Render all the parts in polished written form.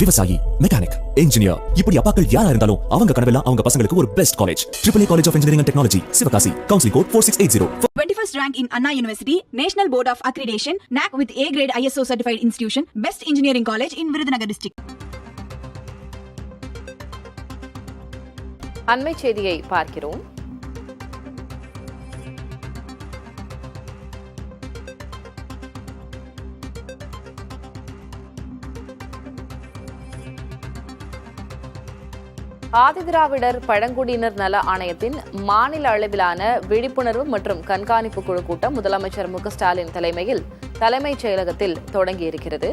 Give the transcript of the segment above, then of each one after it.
விவசாயி, mechanic, engineer, இப்படி அப்பாக்கள் யாரா இருந்தாலும் அவங்க கனவெல்லாம் அவங்க பசங்களுக்கு ஒரு best college. AAA College of Engineering and Technology, Sivakasi. Counseling code 4680. 21st rank in Anna University, National Board of Accreditation, NAC with A grade ISO certified institution, best engineering college in Virudhunagar district. அண்மை செய்தியை பார்க்கிறோம். ஆதிதிராவிடர் பழங்குடியினர் நல ஆணையத்தின் மாநில அளவிலான விழிப்புணர்வு மற்றும் கண்காணிப்பு குழு கூட்டம் முதலமைச்சர் மு க ஸ்டாலின் தலைமையில் தலைமைச் செயலகத்தில் தொடங்கியிருக்கிறது.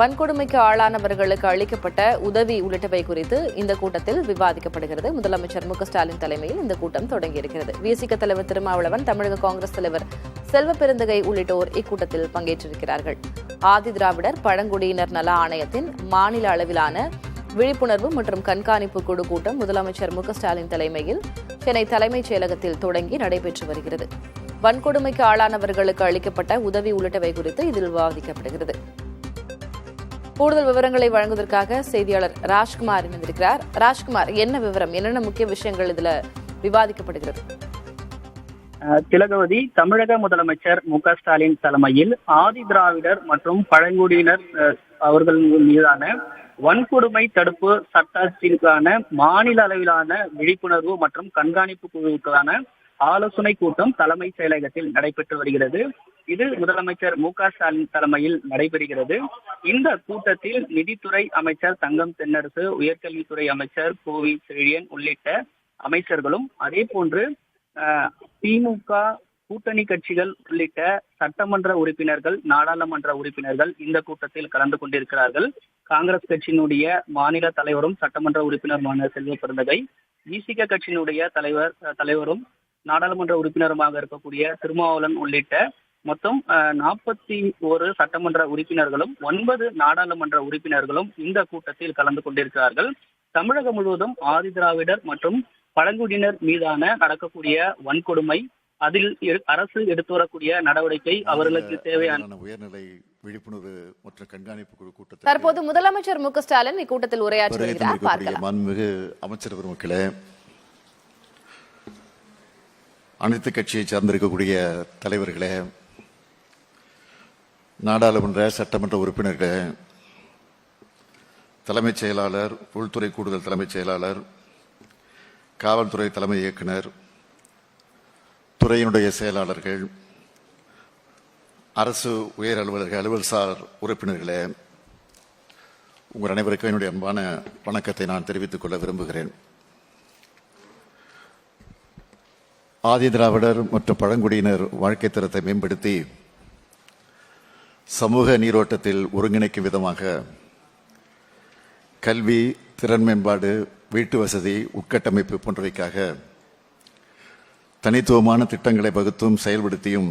வன்கொடுமைக்கு ஆளானவர்களுக்கு அளிக்கப்பட்ட உதவி உள்ளிட்டவை குறித்து இந்த கூட்டத்தில் விவாதிக்கப்படுகிறது. முதலமைச்சர் மு க ஸ்டாலின் தலைமையில் இந்த கூட்டம் தொடங்கியிருக்கிறது. விசிக தலைவர் திருமாவளவன், தமிழக காங்கிரஸ் தலைவர் செல்வ பெருந்தகை உள்ளிட்டோர் இக்கூட்டத்தில் பங்கேற்றிருக்கிறார்கள். ஆதிதிராவிடர் பழங்குடியினர் நல ஆணையத்தின் மாநில அளவிலான விழிப்புணர்வு மற்றும் கண்காணிப்பு குழு கூட்டம் முதலமைச்சர் மு க ஸ்டாலின் தலைமையில் சென்னை தலைமைச் செயலகத்தில் தொடங்கி நடைபெற்று வருகிறது. வன்கொடுமைக்கு ஆளானவர்களுக்கு அளிக்கப்பட்ட உதவி உள்ளிட்டவை குறித்து இதில் விவாதிக்கப்படுகிறது. கூடுதல் விவரங்களை வழங்குவதற்காக செய்தியாளர் ராஜ்குமார் இணைந்திருக்கிறார். ராஜ்குமார், என்ன விவரம், என்னென்ன முக்கிய விஷயங்கள் இதுல விவாதிக்கப்படுகிறது? திலகவதி, தமிழக முதலமைச்சர் மு க ஸ்டாலின் தலைமையில் ஆதி திராவிடர் மற்றும் பழங்குடியினர் அவர்கள் மீதான வன்கொடுமை தடுப்பு சட்டத்திற்கான மாநில அளவிலான விழிப்புணர்வு மற்றும் கண்காணிப்பு குழுவுக்கான ஆலோசனை கூட்டம் தலைமைச் செயலகத்தில் நடைபெற்று வருகிறது. இது முதலமைச்சர் மு க ஸ்டாலின் தலைமையில் நடைபெறுகிறது. இந்த கூட்டத்தில் நிதித்துறை அமைச்சர் தங்கம் தென்னரசு, உயர்கல்வித்துறை அமைச்சர் கோவி செழியன் உள்ளிட்ட அமைச்சர்களும், அதே போன்று திமுக கூட்டணி கட்சிகள் உள்ளிட்ட சட்டமன்ற உறுப்பினர்கள், நாடாளுமன்ற உறுப்பினர்கள் இந்த கூட்டத்தில் கலந்து கொண்டிருக்கிறார்கள். காங்கிரஸ் கட்சியினுடைய மாநில தலைவரும் சட்டமன்ற உறுப்பினருமான செல்வ பெருந்தகை, விசிக கட்சியினுடைய தலைவரும் நாடாளுமன்ற உறுப்பினருமாக இருக்கக்கூடிய திருமாவளவன் உள்ளிட்ட மொத்தம் 41 சட்டமன்ற உறுப்பினர்களும் 9 நாடாளுமன்ற உறுப்பினர்களும் இந்த கூட்டத்தில் கலந்து கொண்டிருக்கிறார்கள். தமிழகம் முழுவதும் ஆதிதிராவிடர் மற்றும் பழங்குடியினர் மீதான நடக்கக்கூடிய வன்கொடுமை, அதில் அரசு எடுத்து வரக்கூடிய நடவடிக்கை, அவர்களுக்கு தேவையான உயர்நிலை விழிப்புணர்வு மற்றும் கண்காணிப்பு குழு கூட்டத்தில் தற்போது முதலமைச்சர் மு க ஸ்டாலின் இக்கூட்டத்தில் உரையாற்றி வருகிறார். மாண்புமிகு அமைச்சர் பெருமக்களே, அனைத்து கட்சியை சார்ந்திருக்கக்கூடிய தலைவர்களே, நாடாளுமன்ற சட்டமன்ற உறுப்பினர்களே, தலைமைச் செயலாளர், உள்துறை கூடுதல் தலைமைச் செயலாளர், காவல்துறை தலைமை இயக்குனர், துறையினுடைய செயலாளர்கள், அரசு உயர் அலுவலர்கள், அலுவல்சார் உறுப்பினர்களே, உங்கள் அனைவருக்கும் என்னுடைய அன்பான வணக்கத்தை நான் தெரிவித்துக் கொள்ள விரும்புகிறேன். ஆதிதிராவிடர் மற்றும் பழங்குடியினர் வாழ்க்கை தரத்தை மேம்படுத்தி சமூக நீரோட்டத்தில் ஒருங்கிணைக்கும் விதமாக கல்வி, திறன் மேம்பாடு, வீட்டு வசதி, உட்கட்டமைப்பு போன்றவைக்காக தனித்துவமான திட்டங்களை வகுத்தும் செயல்படுத்தியும்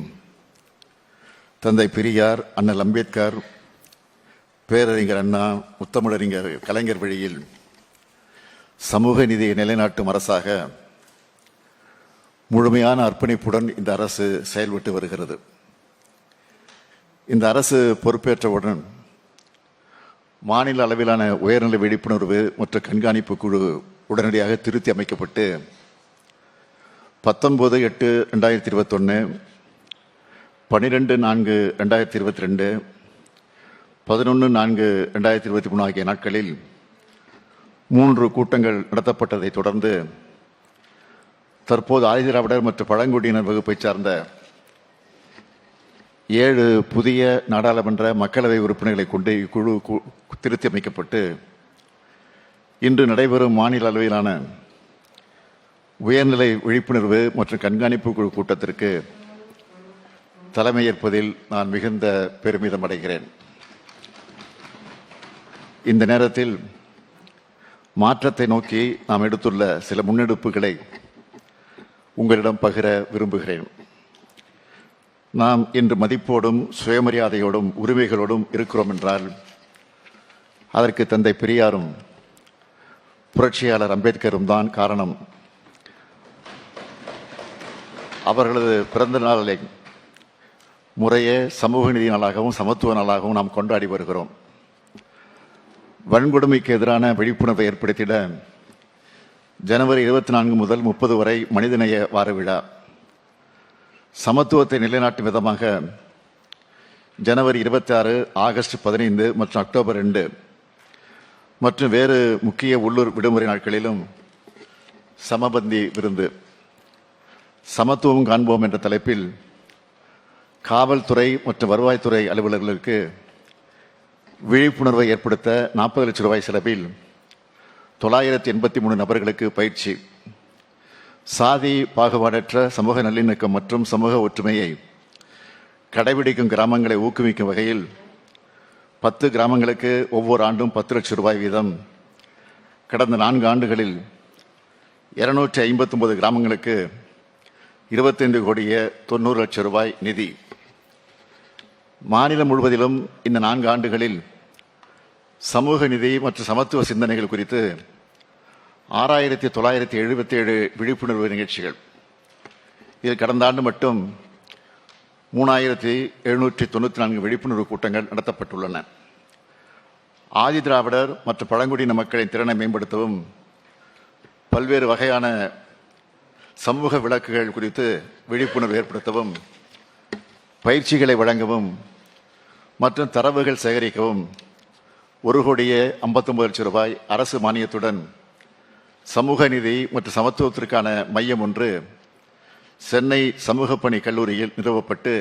தந்தை பெரியார், அண்ணல் அம்பேத்கர், பேரறிஞர் அண்ணா, முத்தமிழறிஞர் கலைஞர் வழியில் சமூக நீதியை நிலைநாட்டும் அரசாக முழுமையான அர்ப்பணிப்புடன் இந்த அரசு செயல்பட்டு வருகிறது. இந்த அரசு பொறுப்பேற்றவுடன் மாநில அளவிலான உயர்நிலை விழிப்புணர்வு மற்றும் கண்காணிப்பு குழு உடனடியாக திருத்தி அமைக்கப்பட்டு 19/8/2021, 12/4/2022, 11/4/2023 ஆகிய நாட்களில் 3 கூட்டங்கள் நடத்தப்பட்டதை தொடர்ந்து தற்போது ஆதிதிராவிடர் மற்றும் பழங்குடியினர் வகுப்பை சார்ந்த 7 புதிய நாடாளுமன்ற மக்களவை உறுப்பினர்களை கொண்டு இக்குழு திருத்தி அமைக்கப்பட்டு இன்று நடைபெறும் மாநில அளவிலான உயர்நிலை விழிப்புணர்வு மற்றும் கண்காணிப்பு குழு கூட்டத்திற்கு தலைமையேற்பதில் நான் மிகுந்த பெருமிதம் அடைகிறேன். இந்த நேரத்தில் மாற்றத்தை நோக்கி நாம் எடுத்துள்ள சில முன்னெடுப்புகளை உங்களிடம் பகிர விரும்புகிறேன். நாம் இன்று மதிப்போடும் சுயமரியாதையோடும் உரிமைகளோடும் இருக்கிறோம் என்றால் அதற்கு தந்தை பெரியாரும் புரட்சியாளர் அம்பேத்கரும் தான் காரணம். அவர்களது பிறந்த நாளை முறையே சமூக நீதி நாளாகவும் சமத்துவ நாளாகவும் நாம் கொண்டாடி வருகிறோம். வன்கொடுமைக்கு எதிரான விழிப்புணர்வை ஏற்படுத்திட ஜனவரி 24 முதல் 30 வரை மனிதநேய வார விழா, சமத்துவத்தை நிலைநாட்டும் விதமாக ஜனவரி 26, ஆகஸ்ட் 15 மற்றும் அக்டோபர் 2 மற்றும் வேறு முக்கிய உள்ளூர் விடுமுறை நாட்களிலும் சமபந்தி விருந்து, சமத்துவம் காண்போம் என்ற தலைப்பில் காவல்துறை மற்றும் வருவாய்த்துறை அலுவலர்களுக்கு விழிப்புணர்வை ஏற்படுத்த 40 லட்சம் ரூபாய் செலவில் 983 நபர்களுக்கு பயிற்சி, சாதி பாகுபாடற்ற சமூக நல்லிணக்கம் மற்றும் சமூக ஒற்றுமையை கடைபிடிக்கும் கிராமங்களை ஊக்குவிக்கும் வகையில் 10 கிராமங்களுக்கு ஒவ்வொரு ஆண்டும் 10 லட்சம் ரூபாய் வீதம், கடந்த 4 ஆண்டுகளில் 259 கிராமங்களுக்கு 25 கோடியே 90 லட்சம் ரூபாய் நிதி. மாநிலம் முழுவதிலும் இந்த 4 ஆண்டுகளில் சமூக நீதி மற்றும் சமத்துவ சிந்தனைகள் குறித்து 6977 விழிப்புணர்வு நிகழ்ச்சிகள். இதில் கடந்த ஆண்டு மட்டும் 3794 விழிப்புணர்வு கூட்டங்கள் நடத்தப்பட்டுள்ளன. ஆதி திராவிடர் மற்றும் பழங்குடியின மக்களின் திறனை மேம்படுத்தவும், பல்வேறு வகையான சமூக விளக்குகள் குறித்து விழிப்புணர்வு ஏற்படுத்தவும், பயிற்சிகளை வழங்கவும் மற்றும் தரவுகள் சேகரிக்கவும் 1,59 லட்சம் ரூபாய் அரசு மானியத்துடன் சமூக நீதி மற்றும் சமத்துவத்திற்கான மையம் ஒன்று சென்னை சமூக பணி கல்லூரியில் நிறுவப்பட்டு,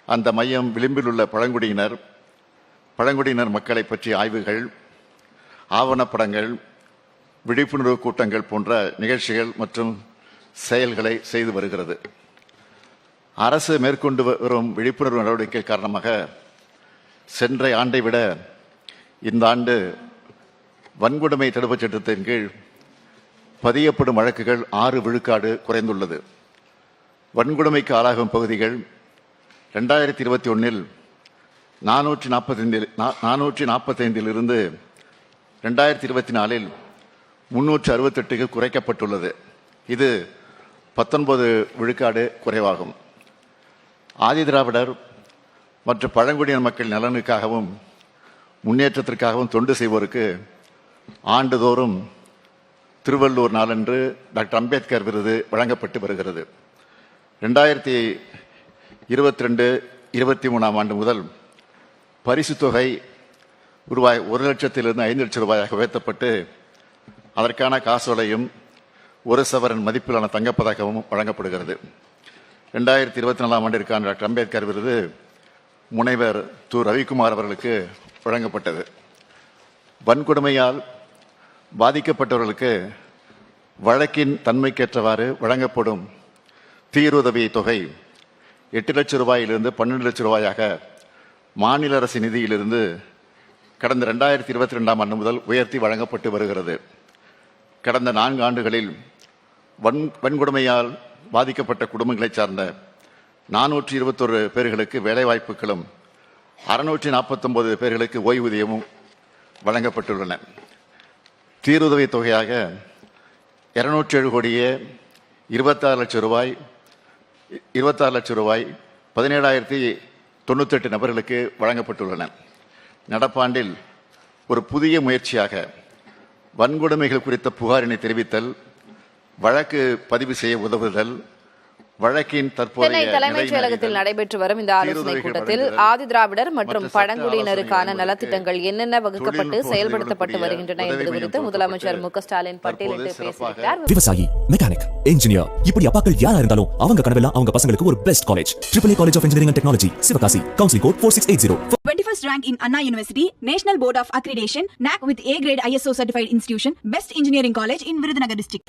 அந்த மையம் விளிம்பில் உள்ள பழங்குடியினர் மக்களை பற்றிய ஆய்வுகள், ஆவணப்படங்கள், விழிப்புணர்வு கூட்டங்கள் போன்ற நிகழ்ச்சிகள் மற்றும் செயல்களை செய்து வருகிறது. அரசு மேற்கொண்டு வரும் விழிப்புணர்வு நடவடிக்கை காரணமாக சென்ற ஆண்டை விட இந்த ஆண்டு வன்கொடுமை தடுப்புச் சட்டத்தின் கீழ் பதியப்படும் வழக்குகள் 6 விழுக்காடு குறைந்துள்ளது. வன்கொடுமைக்கு ஆளாகும் பகுதிகள் 2021 445 இருந்து 2024 368க்கு குறைக்கப்பட்டுள்ளது. இது 19 விழுக்காடு குறைவாகும். ஆதிதிராவிடர் மற்றும் பழங்குடியின மக்கள் நலனுக்காகவும் முன்னேற்றத்திற்காகவும் தொண்டு செய்வோருக்கு ஆண்டுதோறும் திருவள்ளூர் நாளன்று டாக்டர் அம்பேத்கர் விருது வழங்கப்பட்டு வருகிறது. 2022-23 ஆண்டு முதல் பரிசு தொகை ரூபாய் 1 லட்சத்திலிருந்து 5 லட்சம் ரூபாயாக உயர்த்தப்பட்டு, அதற்கான காசோலையும் 1 சவரன் மதிப்பிலான தங்கப்பதக்கமும் வழங்கப்படுகிறது. 2024 ஆண்டிற்கான டாக்டர் அம்பேத்கர் விருது முனைவர் து. ரவிக்குமார் அவர்களுக்கு வழங்கப்பட்டது. வன்கொடுமையால் பாதிக்கப்பட்டவர்களுக்கு வழக்கின் தன்மைக்கேற்றவாறு வழங்கப்படும் தீருதவி தொகை 8 லட்சம் ரூபாயிலிருந்து 12 லட்சம் ரூபாயாக மாநில அரசு நிதியிலிருந்து கடந்த 2022 ஆண்டு முதல் உயர்த்தி வழங்கப்பட்டு வருகிறது. கடந்த 4 ஆண்டுகளில் வன்கொடுமையால் பாதிக்கப்பட்ட குடும்பங்களைச் சார்ந்த 421 பேர்களுக்கு வேலைவாய்ப்புகளும் 649 பேர்களுக்கு ஓய்வூதியமும் வழங்கப்பட்டுள்ளன. தீருதவி தொகையாக 207 கோடியே 26 லட்சம் ரூபாய் 17,098 நபர்களுக்கு வழங்கப்பட்டுள்ளன. நடப்பாண்டில் ஒரு புதிய முயற்சியாக வன்கொடுமைகள் குறித்த புகாரினை தெரிவித்தல், வழக்கு பதிவு செய்ய உதவுதல், வழக்கின் சென்னை தலைமைச் செயலகத்தில் நடைபெற்று வரும் இந்த ஆலோசனைக் கூட்டத்தில் ஆதி திராவிடர் மற்றும் பழங்குடியினருக்கான நலத்திட்டங்கள் என்னென்ன வகுக்கப்பட்டு செயல்படுத்தப்பட்டு வருகின்றன என்பது குறித்து முதலமைச்சர் மு.க.ஸ்டாலின் பட்டியலிட்டு பேசியிருக்கிறார். விவசாயி, மெக்கானிக், இன்ஜினியர், இப்படி அப்பாக்கள் யாரா இருந்தாலும் அவங்க கனவெல்லாம் அவங்க பசங்களுக்கு ஒரு best college. AAA college of engineering and technology, Sivakasi. Counselling code 4680. 21st rank in Anna University, National Board of Accreditation, NAC with A grade ISO certified institution, best engineering college in Virudhunagar district.